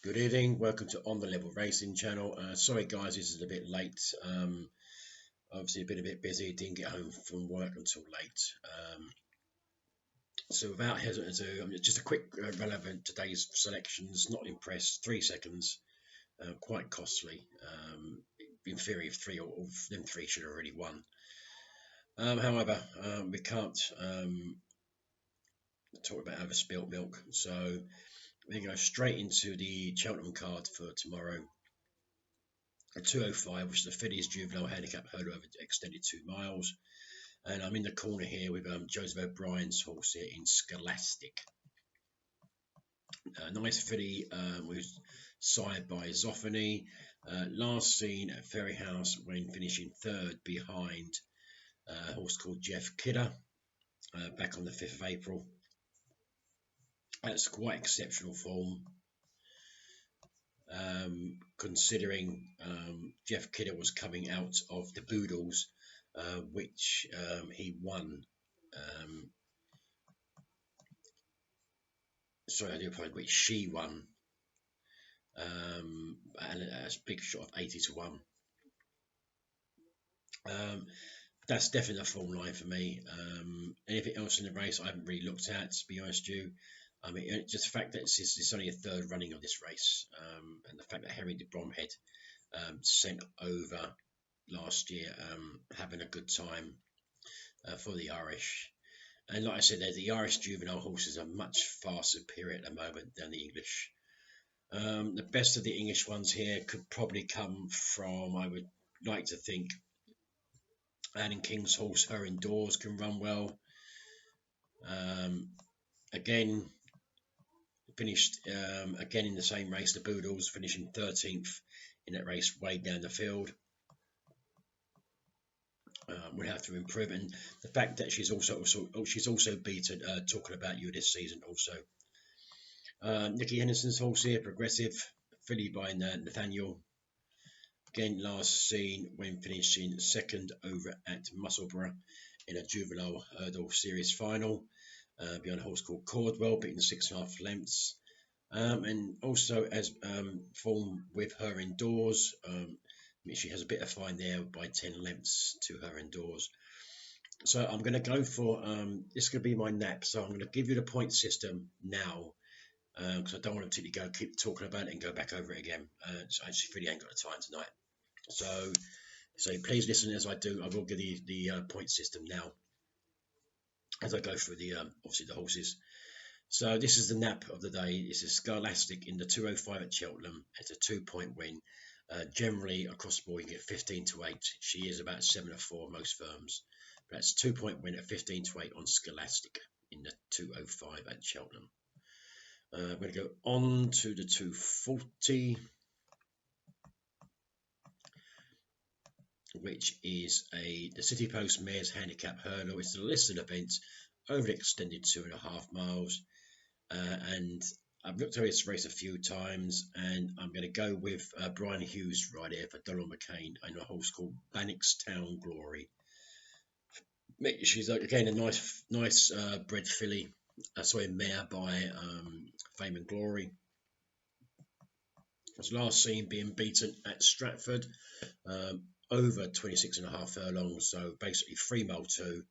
Good evening, welcome to On the Level Racing channel. Sorry guys, this is a bit late. Obviously been a bit busy, didn't get home from work until late. So without hesitation, just a quick relevant today's selections. Not impressed, 3 seconds, quite costly. In theory, three or them three should have already won. However, we can't talk about overspilt milk, so we go straight into the Cheltenham card for tomorrow. A 205, which is the fillies juvenile handicap hurdle over extended 2 miles. And I'm in the corner here with Joseph O'Brien's horse here in Scholastic. Nice filly, was sired by Zoffany. Last seen at Ferry House when finishing third behind a horse called Jeff Kidder back on the 5th of April. That's quite exceptional form. Considering Jeff Kidder was coming out of the Boodles, which he won. Sorry, I do apologize, which she won. And a big shot of 80 to 1. That's definitely a form line for me. Anything else in the race I haven't really looked at, to be honest with you. I mean, just the fact that it's only a third running of this race, and the fact that Henry de Bromhead sent over last year, having a good time for the Irish. And like I said, the Irish juvenile horses are much far superior at the moment than the English. The best of the English ones here could probably come from, I would like to think, Anne King's horse, Her Indoors, can run well. Again, finished again in the same race, the Boodles, finishing 13th in that race way down the field. Would have to improve, and the fact that she's also beaten Talking About You this season also. Nicky Henderson's horse here, Progressive, filly by Nathaniel. Again, last seen when finishing second over at Musselburgh in a juvenile hurdle series final, behind a horse called Cordwell, beating 6.5 lengths. And also as form with Her Indoors, she has a bit of fine there by 10 lengths to Her Indoors. So I'm going to go for this is going to be my nap. So I'm going to give you the point system now, because I don't want to particularly keep talking about it and go back over it again. So I just really ain't got the time tonight. So please listen as I do. I will give you the point system now as I go through the obviously the horses. So this is the nap of the day. This is Scholastic in the 205 at Cheltenham. It's a 2-point win. Generally across the board you get 15 to 8. She is about 7 or 4 most firms. But that's 2-point win at 15 to 8 on Scholastic in the 205 at Cheltenham. I'm going to go on to the 240, which is the City Post Mares Handicap Hurdle. It's a listed event over the extended 2.5 miles. And I've looked at this race a few times, and I'm going to go with Brian Hughes right here for Donald McCain and a horse called Bannockstown Glory. She's again a nice bred filly, mare by Fame and Glory. Was last seen being beaten at Stratford over 26.5 furlongs, so basically 3 mile 2,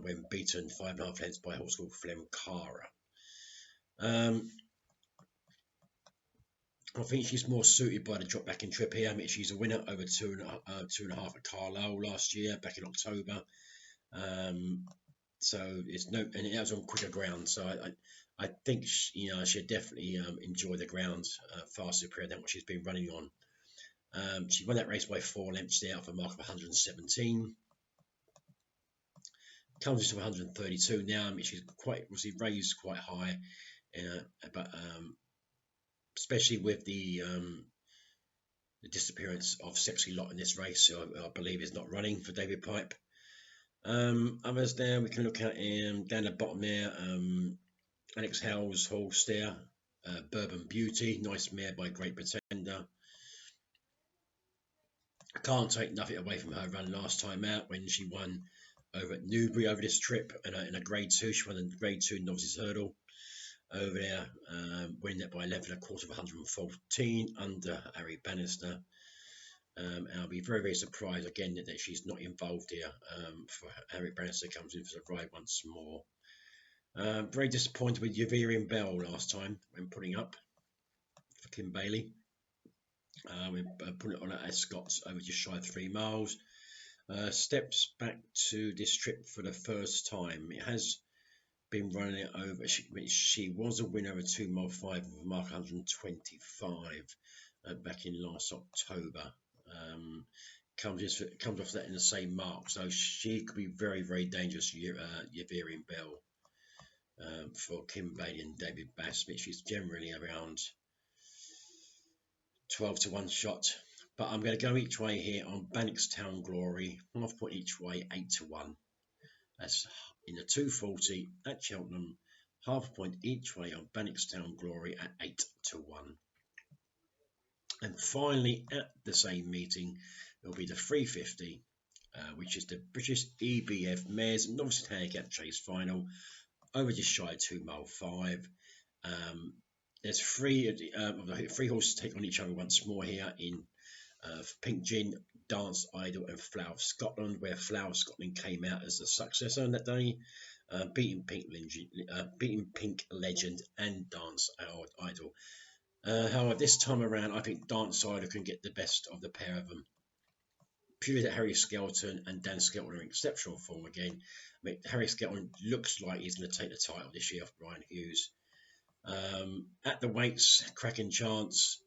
when beaten 5.5 lengths by a horse called Flemcara. I think she's more suited by the drop back in trip here. I mean, she's a winner over 2.5 at Carlisle last year, back in October. So it's and it was on quicker ground. So I think she'd definitely enjoy the ground far superior than what she's been running on. She won that race by 4 lengths there for a mark of 117. Comes into 132 now. I mean, she's obviously raised quite high, but especially with the disappearance of Sexy Lot in this race, so I believe is not running for David Pipe. Others there we can look at down the bottom there. Alex Howell's horse there, Bourbon Beauty, nice mare by Great Pretender. I can't take nothing away from her run last time out when she won over at Newbury over this trip in a grade 2. She won a grade 2 novices hurdle. over there, winning it by 11 1/4 of 114 under Harry Bannister. And I'll be very, very surprised again that she's not involved here. For Harry Bannister comes in for the ride once more. Very disappointed with Yaverian Bell last time when putting up for Kim Bailey. We put it on at Ascot over just shy of 3 miles. Steps back to this trip for the first time. It has been running it over. She was a winner of a 2 mile 5 of a mark 125 back in last October. Comes off that in the same mark, so she could be very, very dangerous. Yaverian Bell for Kim Bailey and David Bassett. She's generally around 12 to 1 shot, but I'm going to go each way here on Bannockstown Glory, half point each way, 8 to 1. That's in the 240 at Cheltenham, half point each way on Bannockstown Glory at 8 to 1. And finally, at the same meeting, it will be the 350, which is the British EBF Mares Novice Handicap Chase Final, over just shy of 2 mile 5. There's three horses take on each other once more here in Pink Gin, Dance Idol, and Flower of Scotland, where Flower of Scotland came out as the successor on that day, beating Pink Legend and Dance Idol. However, this time around, I think Dance Idol can get the best of the pair of them. Purely that Harry Skelton and Dan Skelton are in exceptional form again. I mean, Harry Skelton looks like he's going to take the title this year off Brian Hughes. At the weights, cracking chance,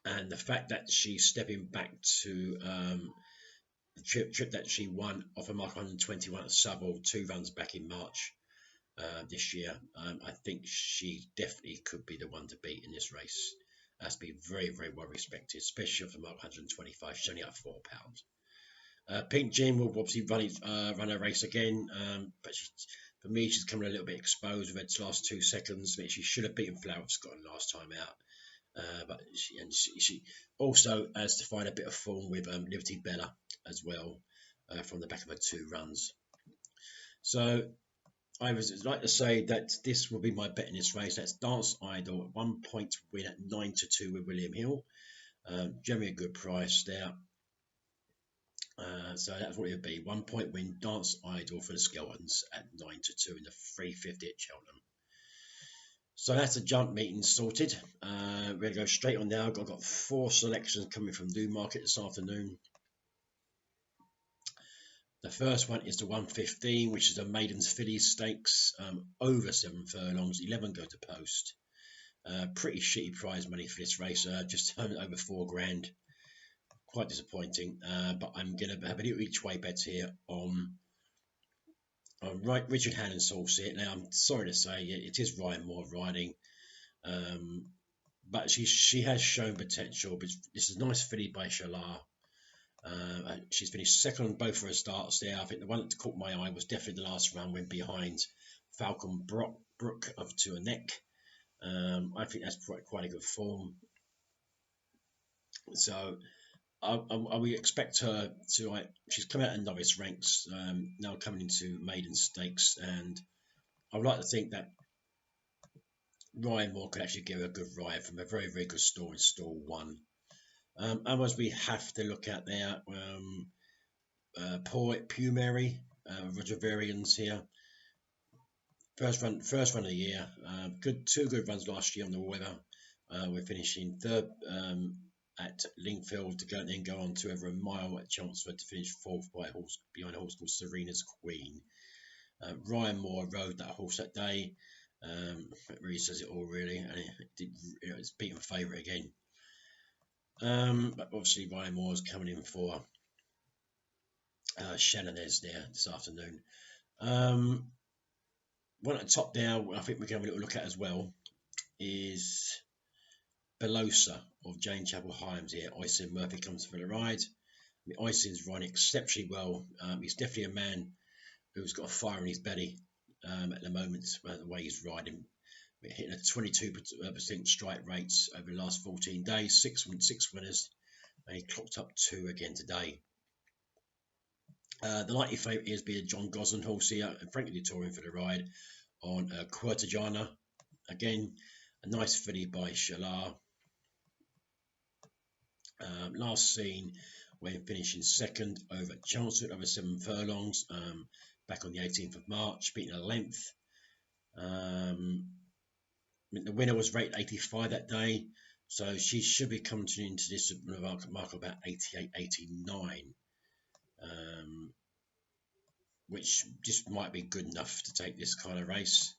and the fact that she's stepping back to the trip that she won off a mark 121 at Southall 2 runs back in March this year, I think she definitely could be the one to beat in this race. Has to be very, very well respected, especially off the mark 125. She's only up £4. Pink Gin will obviously run a race again, but for me, she's coming a little bit exposed with its last 2 seconds. I mean, she should have beaten Flower of Scotland last time out, but she also has to find a bit of form with Liberty Bella as well from the back of her 2 runs. So I would like to say that this will be my bet in this race. That's Dance Idol, 1 point win at 9 to 2 with William Hill. Generally a good price there. So that's what it would be. 1 point win, Dance Idol for the Skeltons at 9 to 2 in the 350 at Cheltenham. So that's a jump meeting sorted. We're going to go straight on now. I've got 4 selections coming from Newmarket this afternoon. The first one is the 115, which is the Maidens Fillies Stakes, over 7 furlongs, 11 go to post. Pretty shitty prize money for this race, just over 4 grand. Quite disappointing, but I'm going to have a little each way bet here on Richard Hannon's horse here. Now, I'm sorry to say it is Ryan Moore riding, but she has shown potential. But this is a nice filly by Shalar. She's finished second on both of her starts there. I think the one that caught my eye was definitely the last run, went behind Falcon Brook of To a Neck. I think that's quite a good form. So we expect her to, she's come out in novice ranks, now coming into maiden stakes, and I would like to think that Ryan Moore could actually give her a good ride from a very, very good stall in stall 1. Others we have to look at there, Poet Pumeri, Roger Varians here. First run of the year, 2 good runs last year on the weather. We're finishing 3rd at Lingfield to then go on to over a mile at Chelmsford to finish 4th behind a horse called Serena's Queen. Ryan Moore rode that horse that day. It really says it all, really, and it's beaten favourite again. But obviously Ryan Moore's coming in for Shannon's there this afternoon. One at the top there, I think we're going to have a little look at as well, is Belosa of Jane Chapel Hyams here. Oisin Murphy comes for the ride. I mean, Oisin's running exceptionally well. He's definitely a man who's got a fire in his belly at the moment, the way he's riding. We're hitting a 22% strike rates over the last 14 days, 6 winners, and he clocked up 2 again today. The likely favourite is being John Gosden horse here, and frankly touring for the ride. on Quertajana. Again, a nice filly by Shalar. Last seen when finishing second over at Cheltenham over 7 furlongs back on the 18th of March, beating a length. The winner was rated 85 that day, so she should be coming into this mark about 88, 89, which just might be good enough to take this kind of race.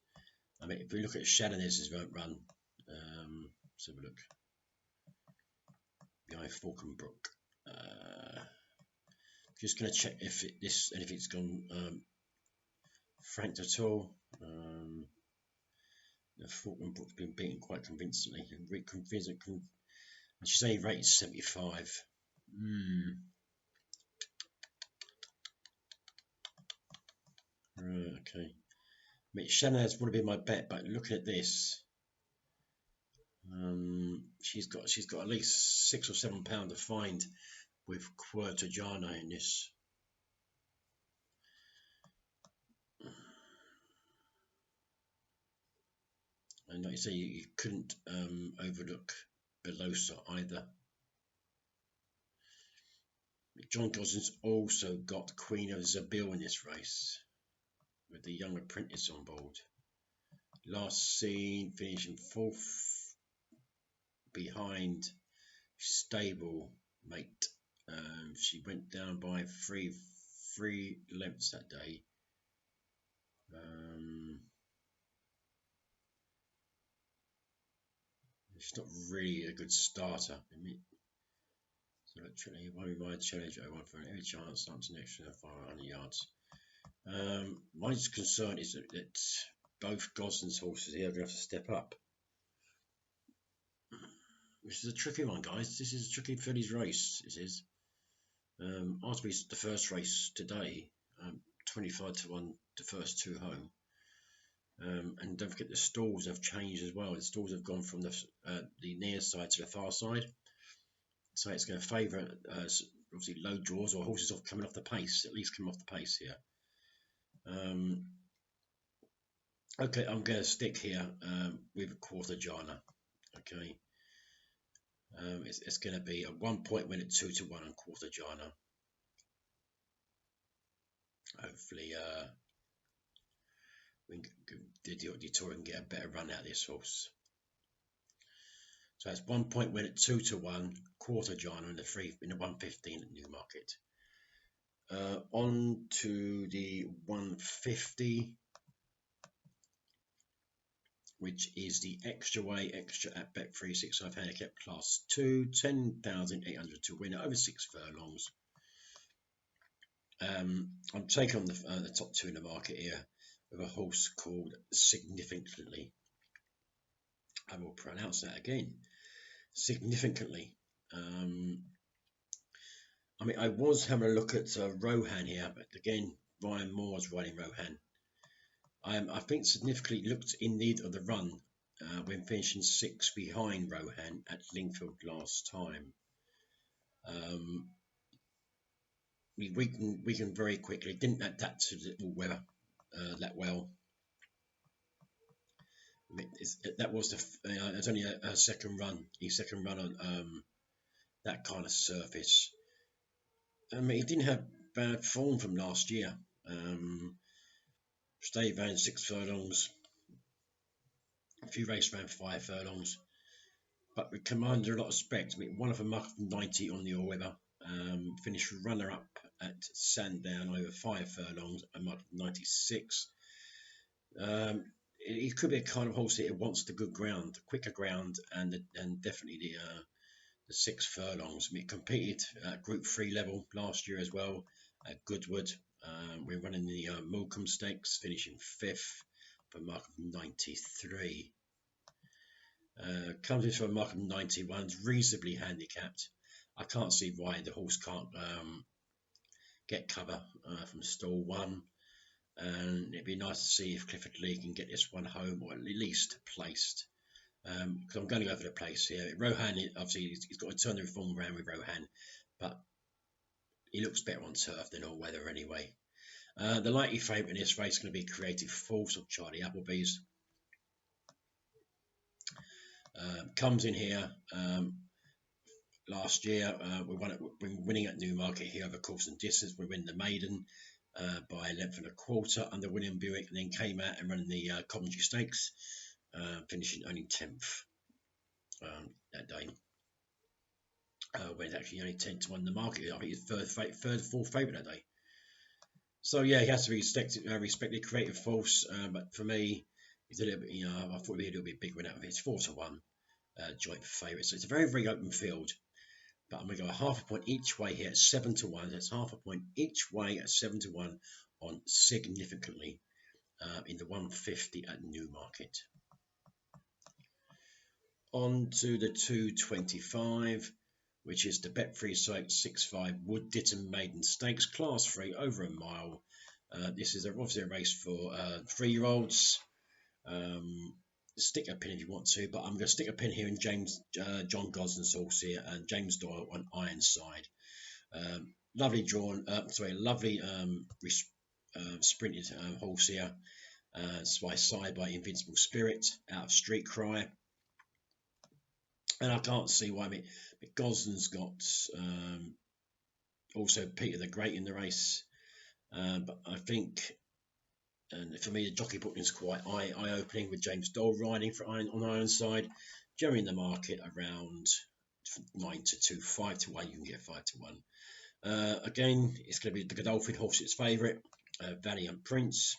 I mean, if we look at Cheltenham's run, let's have a look. Behind Falconbrook. Just going to check if it's gone franked at all. Falconbrook's been beaten quite convincingly. I should say rated 75. Right, okay. I mean, Shannon's would have been my bet, but looking at this, she's got at least £6 or £7 to find with Quertajana in this. And like you say, you couldn't overlook Belosa either. John Gosling's also got Queen of Zabil in this race, with the young apprentice on board. Last seen finishing 4th behind Stable Mate. She went down by three lengths that day. It's not really a good starter. So actually, one of my challenge I want for every chance starts an extra 500 yards. My concern is that both Gosling's horses here are going to have to step up. This is a tricky one, guys. This is a tricky fillies race. This is. After the first race today, 25 to 1, the first 2 home. And don't forget the stalls have changed as well. The stalls have gone from the near side to the far side. So it's going to favour obviously low draws or horses coming off the pace, at least coming off the pace here. Okay, I'm going to stick here with Quertajana. Okay. It's going to be a 1-point win at 2 to 1 on Quertajana. Hopefully, the Tour can get a better run out of this horse. So that's 1-point win at 2 to 1. Quertajana in the 115 at Newmarket. On to the 150, which is the extra at Bet365 handicap class 2, 10,800 to win over 6 furlongs. I'm taking on the top 2 in the market here with a horse called Significantly. I will pronounce that again. Significantly. I mean, I was having a look at Rohan here, but again, Ryan Moore's riding Rohan. I think Significantly looked in need of the run when finishing 6th behind Rohan at Lingfield last time. We can very quickly, didn't adapt to the weather that well. I mean, that was it's only a second run. His second run on that kind of surface. I mean, he didn't have bad form from last year. Stayed around 6 furlongs. A few races around 5 furlongs. But we commanded a lot of specs. I mean, one of them marked 90 on the all-weather. Finished runner-up at Sandown over 5 furlongs and marked 96. It could be a kind of horse that wants the good ground, the quicker ground, and definitely the 6 furlongs. I mean, it competed at Group 3 level last year as well at Goodwood. We're running the Morecambe Stakes, finishing 5th for a mark of 93. Comes into a mark of 91, is reasonably handicapped. I can't see why the horse can't get cover from stall 1. And it'd be nice to see if Clifford Lee can get this one home, or at least placed. Because I'm going to go for the place here. Rohan, obviously, he's got to turn the reform around with Rohan, but he looks better on turf than all weather anyway. The likely favourite in this race is going to be Creative Force of Charlie Appleby's. Comes in here last year. We've been winning at Newmarket here over course and distance. We win the maiden by a length and a quarter under William Buick, and then came out and ran the Coventry Stakes, finishing only 10th that day. When actually only 10 to 1 the market. I think he's fourth favourite that day. So yeah, he has to be respected. Creative Force, but for me, he's a little bit. I thought he'd be a little bit big winner. It's 4 to 1 joint favourite. So it's a very, very open field. But I'm going to go half a point each way here at 7 to 1. That's half a point each way at 7 to 1 on Significantly in the 150 at Newmarket. On to the 225, which is the Bet3 site 6-5 Wood Ditton Maiden Stakes, Class 3 over a mile. This is obviously a race for 3-year-olds. Stick a pin if you want to, but I'm going to stick a pin here in John Gosden's horse here, and James Doyle on Ironside. Lovely drawn, lovely sprinted horse here. Side by Invincible Spirit out of Street Cry. And I can't see why. I mean, Gosden's got also Peter the Great in the race, but I think, and for me, the jockey booking is quite eye-opening with James Doyle riding on Ironside. Generally in the market around 9 to 2, 5 to 1. You can get 5 to 1. Again, it's going to be the Godolphin horse, its favourite, Valiant Prince,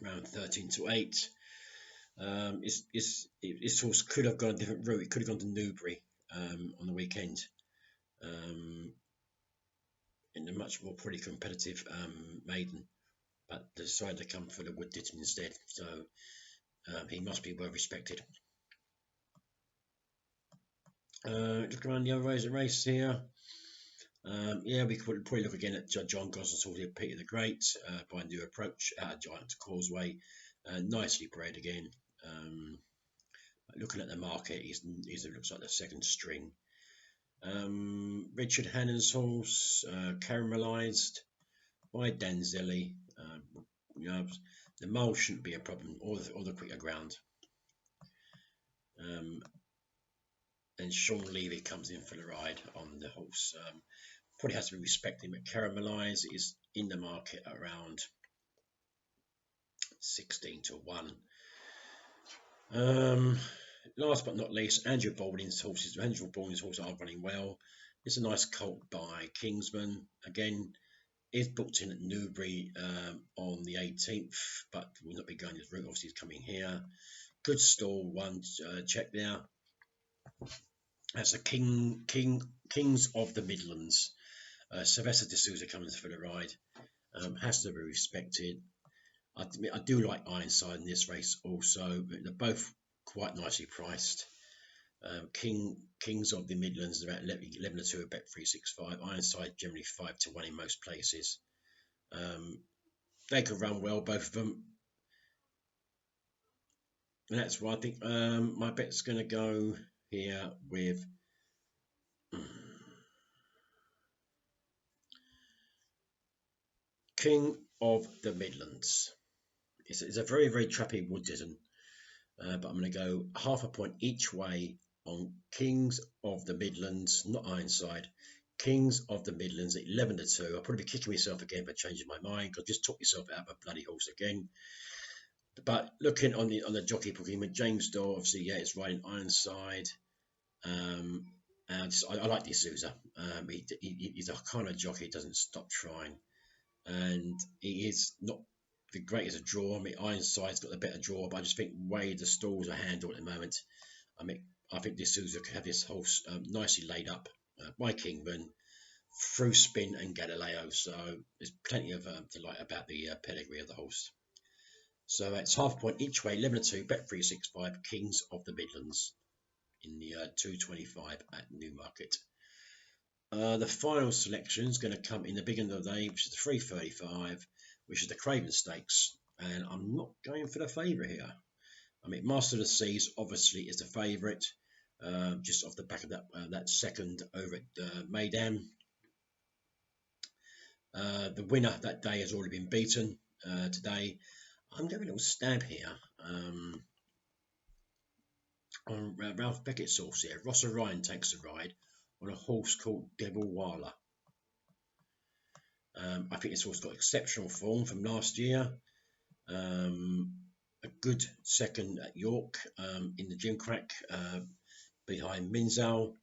around 13 to 8. This horse could have gone a different route. It could have gone to Newbury on the weekend in a much more pretty competitive maiden, but decided to come for the Wood Ditton instead. So he must be well respected. Look around the other race here. Yeah, we could probably look again at John Gosden's horse here, Peter the Great, by a New Approach out of Giant Causeway. Nicely bred again. Looking at the market, he looks like the second string. Richard Hannon's horse, Caramelised by Danzelli. The mole shouldn't be a problem, or the quicker ground. And Sean Levy comes in for the ride on the horse. Probably has to be respected, but Caramelised is in the market around 16 to 1. Last but not least, Andrew Baldwin's horses are running well. It's a nice colt by Kingsman. Again, is booked in at Newbury on the 18th, but will not be going his route. Obviously, he's coming here. Good stall, one check there. That's a Kings of the Midlands. Sylvester D'Souza comes for the ride. Has to be respected. I do like Ironside in this race also. They're both quite nicely priced. Kings of the Midlands are about 11 to 2 at Bet365. Ironside generally 5 to 1 in most places. They could run well, both of them. And that's why I think my bet's going to go here with King of the Midlands. It's a very, very trappy Wood Ditton. But I'm going to go half a point each way on Kings of the Midlands, not Ironside. Kings of the Midlands at 11 to 2. I'll probably be kicking myself again for changing my mind, because I just took myself out of a bloody horse again. But looking on the jockey booking with James Doyle, obviously, yeah, it's riding Ironside. And I like D'Souza. He's a kind of jockey, doesn't stop trying, and he is not the greatest a draw. I mean, Ironside's got the better draw, but I just think way the stalls are handled at the moment. I mean, I think D'Souza could have this horse nicely laid up by Kingman through Spin and Galileo. So there's plenty of to like about the pedigree of the horse. So it's half a point each way, 11 to 2, Bet365, Kings of the Midlands in the 225 at Newmarket. The final selection is going to come in the beginning of the day, which is the 335, which is the Craven Stakes, and I'm not going for the favourite here. I mean, Master of the Seas obviously is the favourite, just off the back of that second over at Maidan. The winner that day has already been beaten today. I'm doing a little stab here on Ralph Beckett's horse here. Ross Orion takes a ride on a horse called Devil Wala. I think this horse got exceptional form from last year. A good second at York in the Gimcrack behind Minzal,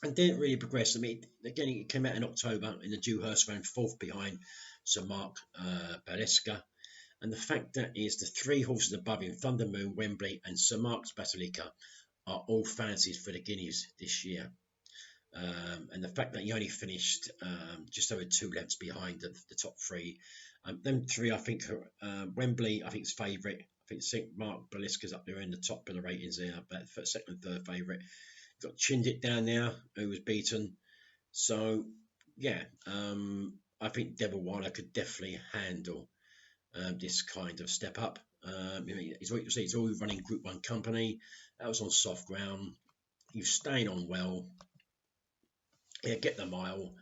and didn't really progress. I mean, again, it came out in October in the Dewhurst, ran fourth behind Sir Mark Baleska. And the fact that is the three horses above him, Thunder Moon, Wembley, and Sir Mark's Basilica, are all fancies for the Guineas this year. And the fact that he only finished just over 2 lengths behind the top three. Them three, I think, Wembley, I think, is favourite. I think St. Mark Balisca's up there in the top of the ratings there, but second and third favourite. Got Chindit down there, who was beaten. So, yeah, I think Devil Wilder could definitely handle this kind of step up. He's always running Group 1 company. That was on soft ground. He's staying on well. Yeah, get the mile.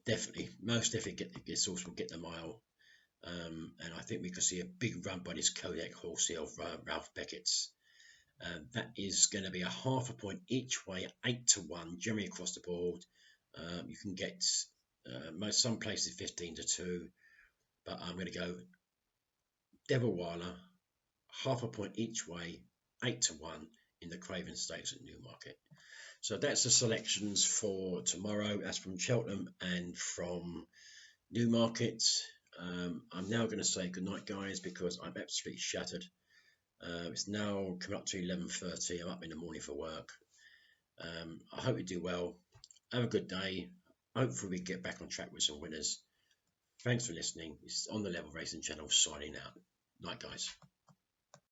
Definitely, most definitely this horse will get the mile. And I think we could see a big run by this Kodak horse here of Ralph Beckett's. That is going to be a half a point each way, 8-1, generally across the board. You can get some places 15-2, but I'm going to go Devil Wilder, half a point each way, 8-1 in the Craven Stakes at Newmarket. So that's the selections for tomorrow. That's from Cheltenham and from Newmarket. I'm now going to say goodnight, guys, because I'm absolutely shattered. It's now coming up to 11:30. I'm up in the morning for work. I hope you do well. Have a good day. Hopefully we get back on track with some winners. Thanks for listening. It's on the Level Racing channel, signing out. Night, guys.